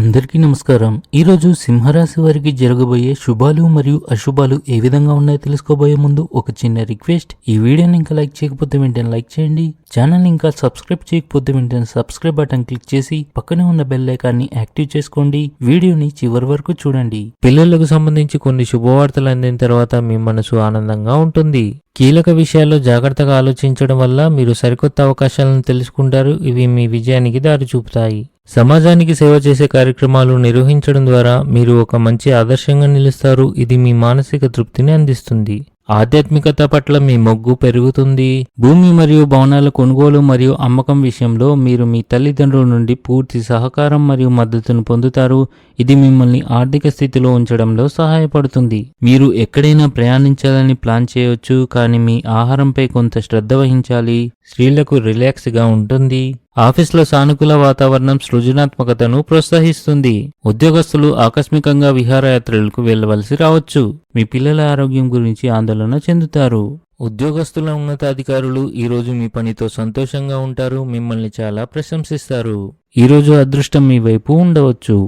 అందరికీ నమస్కారం. ఈరోజు సింహరాశి వారికి జరగబోయే శుభాలు మరియు అశుభాలు ఏ విధంగా ఉన్నాయో తెలుసుకోబోయే ముందు ఒక చిన్న రిక్వెస్ట్. ఈ వీడియోని ఇంకా లైక్ చేయకపోతే వెంటనే లైక్ చేయండి. ఛానల్ ఇంకా సబ్స్క్రైబ్ చేయకపోతే వెంటనే సబ్స్క్రైబ్ బటన్ క్లిక్ చేసి పక్కనే ఉన్న బెల్ ఐకాన్ని యాక్టివ్ చేసుకోండి. వీడియోని చివరి వరకు చూడండి. పిల్లలకు సంబంధించి కొన్ని శుభవార్తలు అందిన తర్వాత మీ మనసు ఆనందంగా ఉంటుంది. కీలక విషయాల్లో జాగ్రత్తగా ఆలోచించడం వల్ల మీరు సరికొత్త అవకాశాలను తెలుసుకుంటారు. ఇవి మీ విజయానికి దారి చూపుతాయి. సమాజానికి సేవ చేసే కార్యక్రమాలు నిర్వహించడం ద్వారా మీరు ఒక మంచి ఆదర్శంగా నిలుస్తారు. ఇది మీ మానసిక తృప్తిని అందిస్తుంది. ఆధ్యాత్మికత పట్ల మీ మొగ్గు పెరుగుతుంది. భూమి మరియు భవనాల కొనుగోలు మరియు అమ్మకం విషయంలో మీరు మీ తల్లిదండ్రుల నుండి పూర్తి సహకారం మరియు మద్దతును పొందుతారు. ఇది మిమ్మల్ని ఆర్థిక స్థితిలో ఉంచడంలో సహాయపడుతుంది. మీరు ఎక్కడైనా ప్రయాణించాలని ప్లాన్ చేయవచ్చు, కానీ మీ ఆహారంపై కొంత శ్రద్ధ వహించాలి. స్త్రీలకు రిలాక్స్గా ఉంటుంది. ఆఫీస్లో సానుకూల వాతావరణం సృజనాత్మకతను ప్రోత్సహిస్తుంది. ఉద్యోగస్తులు ఆకస్మికంగా విహారయాత్రలకు వెళ్లవలసి రావచ్చు. మీ పిల్లల ఆరోగ్యం గురించి ఆందోళన చెందుతారు. ఉద్యోగస్తుల ఉన్నతాధికారులు ఈరోజు మీ పనితో సంతోషంగా ఉంటారు. మిమ్మల్ని చాలా ప్రశంసిస్తారు. ఈరోజు అదృష్టం మీ వైపు ఉండవచ్చు.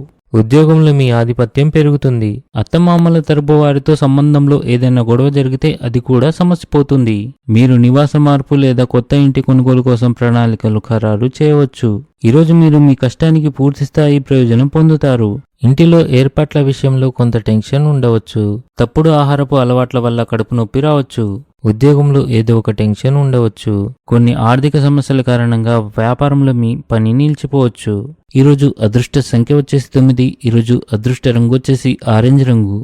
ఉద్యోగంలో మీ ఆధిపత్యం పెరుగుతుంది. అత్తమామల తరపు వారితో సంబంధంలో ఏదైనా గొడవ జరిగితే అది కూడా సమస్య పోతుంది. మీరు నివాస మార్పు లేదా కొత్త ఇంటి కొనుగోలు కోసం ప్రణాళికలు ఖరారు చేయవచ్చు. ఈరోజు మీరు మీ కష్టానికి పూర్తిస్థాయి ప్రయోజనం పొందుతారు. ఇంటిలో ఏర్పాట్ల విషయంలో కొంత టెన్షన్ ఉండవచ్చు. తప్పుడు ఆహారపు అలవాట్ల వల్ల కడుపు నొప్పి రావచ్చు. ఉద్యోగంలో ఏదో ఒక టెన్షన్ ఉండవచ్చు. కొన్ని ఆర్థిక సమస్యల కారణంగా వ్యాపారంలో మీ పని నిలిచిపోవచ్చు. ఈరోజు అదృష్ట సంఖ్య వచ్చేసి 9. ఈరోజు అదృష్ట రంగు వచ్చేసి ఆరెంజ్ రంగు.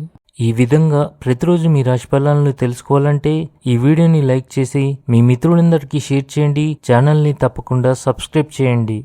ఈ విధంగా ప్రతిరోజు మీ రాశి ఫలాలను తెలుసుకోవాలంటే ఈ వీడియోని లైక్ చేసి మీ మిత్రులందరికీ షేర్ చేయండి. ఛానల్ని తప్పకుండా సబ్స్క్రైబ్ చేయండి.